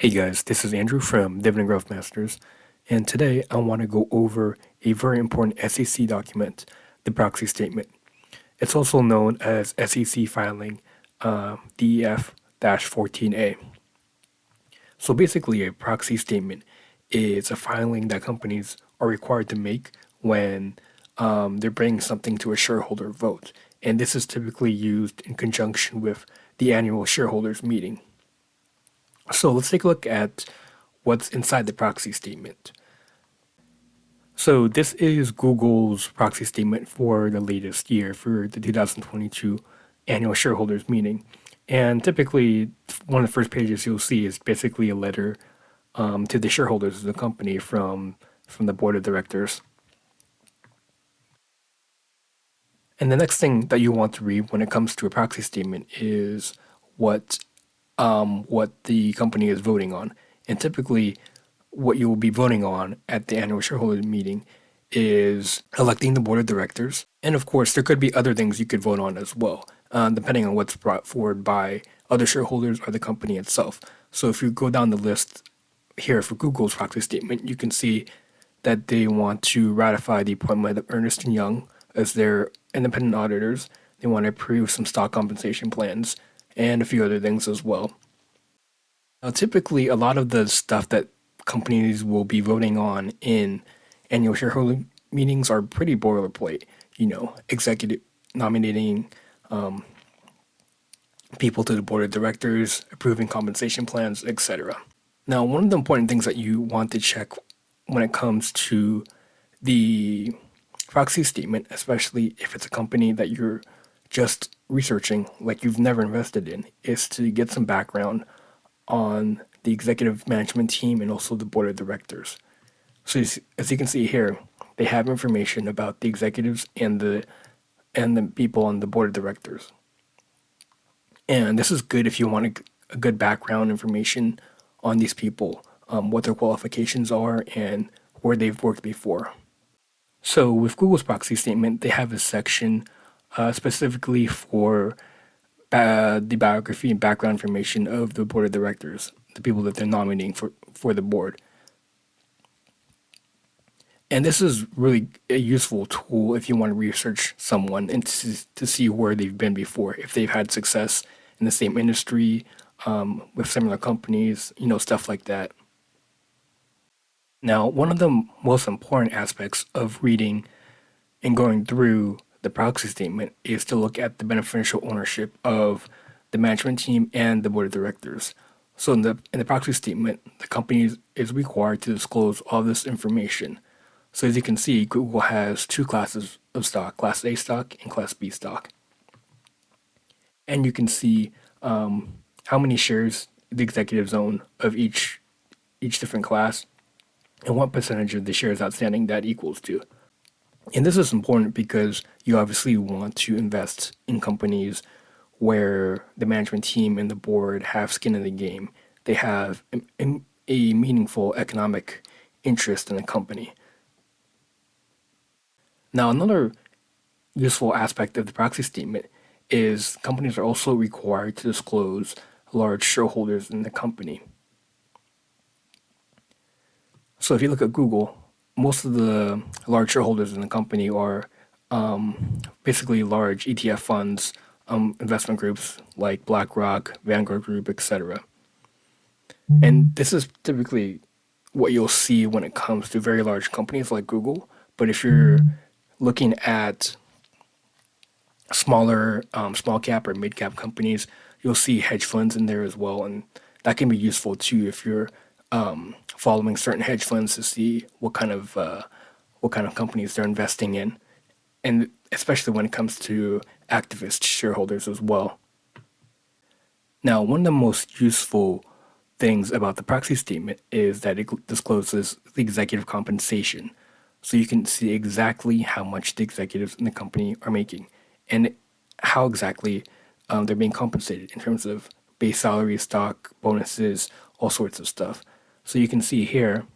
Hey guys, this is Andrew from Dividend Growth Masters, and today I want to go over a very important SEC document, the Proxy Statement. It's also known as SEC Filing DEF-14A. So basically, a proxy statement is a filing that companies are required to make when they're bringing something to a shareholder vote, and this is typically used in conjunction with the annual shareholders meeting. So let's take a look at what's inside the proxy statement. So this is Google's proxy statement for the latest year, for the 2022 annual shareholders meeting. And typically, one of the first pages you'll see is basically a letter to the shareholders of the company from the board of directors. And the next thing that you want to read when it comes to a proxy statement is what what the company is voting on. And typically, what you will be voting on at the annual shareholder meeting is electing the board of directors. And of course, there could be other things you could vote on as well, depending on what's brought forward by other shareholders or the company itself. So if you go down the list here for Google's proxy statement, you can see that they want to ratify the appointment of Ernst & Young as their independent auditors. They want to approve some stock compensation plans and a few other things as well. Now, typically, a lot of the stuff that companies will be voting on in annual shareholder meetings are pretty boilerplate. Executive nominating people to the board of directors, approving compensation plans, etc. Now, one of the important things that you want to check when it comes to the proxy statement, especially if it's a company that you're just researching, like you've never invested in, is to get some background on the executive management team and also the board of directors. So as you can see here, they have information about the executives and the people on the board of directors. And this is good if you want a good background information on these people, what their qualifications are, and where they've worked before. So with Google's proxy statement, they have a section specifically for the biography and background information of the board of directors, the people that they're nominating for the board. And this is really a useful tool if you want to research someone and to see where they've been before, if they've had success in the same industry, with similar companies, stuff like that. Now, one of the most important aspects of reading and going through the proxy statement is to look at the beneficial ownership of the management team and the board of directors. So in the proxy statement, the company is required to disclose all this information. So as you can see, Google has two classes of stock, Class A stock and Class B stock. And you can see how many shares the executives own of each different class and what percentage of the shares outstanding that equals to. And this is important because you obviously want to invest in companies where the management team and the board have skin in the game. They have a meaningful economic interest in the company. Now, another useful aspect of the proxy statement is companies are also required to disclose large shareholders in the company. So if you look at Google, most of the large shareholders in the company are basically large ETF funds, investment groups like BlackRock, Vanguard Group, etc. And this is typically what you'll see when it comes to very large companies like Google. But if you're looking at smaller, small cap or mid cap companies, you'll see hedge funds in there as well, and that can be useful too if you're following certain hedge funds to see what kind of companies they're investing in, and especially when it comes to activist shareholders as well. Now, one of the most useful things about the proxy statement is that it discloses the executive compensation. So you can see exactly how much the executives in the company are making and how exactly they're being compensated in terms of base salary, stock, bonuses, all sorts of stuff. So you can see here,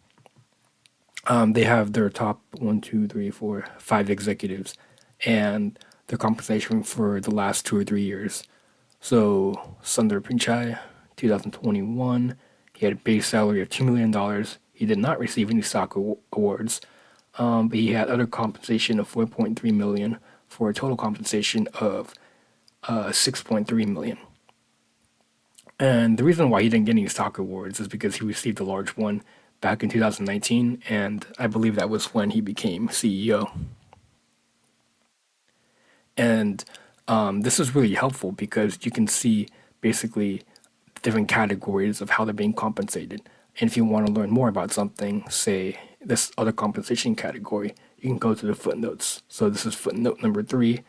they have their top 1, 2, 3, 4, 5 executives and their compensation for the last 2 or 3 years. So Sundar Pichai, 2021, He had a base salary of $2 million. He did not receive any stock awards, but he had other compensation of 4.3 million for a total compensation of 6.3 million. And the reason why he didn't get any stock awards is because he received a large one back in 2019, and I believe that was when he became CEO. And this is really helpful because you can see basically different categories of how they're being compensated. And if you want to learn more about something, say this other compensation category, you can go to the footnotes. So this is footnote number 3,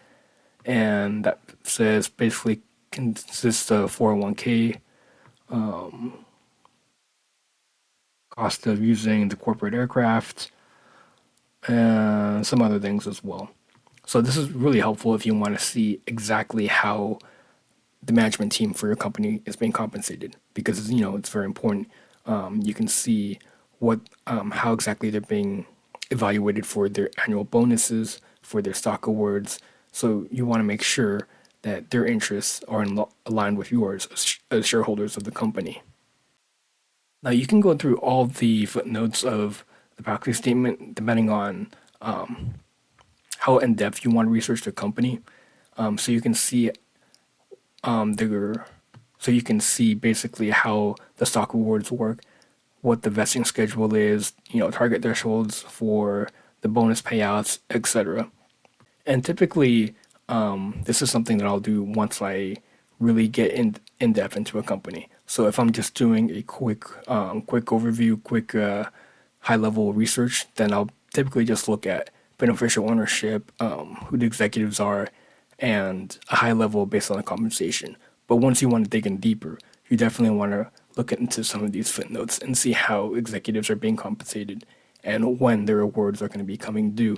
and that says basically consists of 401k, cost of using the corporate aircraft, and some other things as well. So this is really helpful if you want to see exactly how the management team for your company is being compensated because it's very important. You can see what how exactly they're being evaluated for their annual bonuses, for their stock awards. So you want to make sure that their interests are aligned with yours as shareholders of the company. Now you can go through all the footnotes of the proxy statement depending on how in depth you want to research the company. So you can see the so you can see basically how the stock awards work, what the vesting schedule is, target thresholds for the bonus payouts, etc. And typically, this is something that I'll do once I really get in depth into a company. So if I'm just doing a quick overview, quick high level research, then I'll typically just look at beneficial ownership, who the executives are, and a high level based on the compensation. But once you want to dig in deeper, you definitely want to look into some of these footnotes and see how executives are being compensated and when their awards are going to be coming due.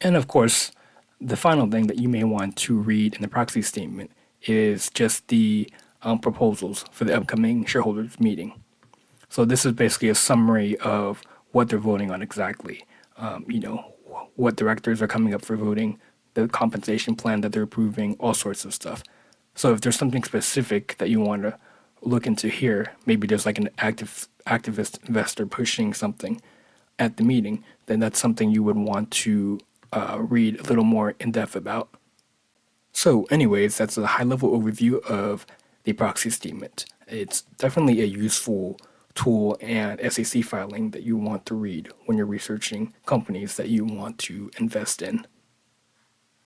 And of course, the final thing that you may want to read in the proxy statement is just the proposals for the upcoming shareholders meeting. So this is basically a summary of what they're voting on exactly. What directors are coming up for voting, the compensation plan that they're approving, all sorts of stuff. So if there's something specific that you want to look into here, maybe there's like an activist investor pushing something at the meeting, then that's something you would want to read a little more in depth about. So, anyways, that's a high level overview of the proxy statement. It's definitely a useful tool and SEC filing that you want to read when you're researching companies that you want to invest in.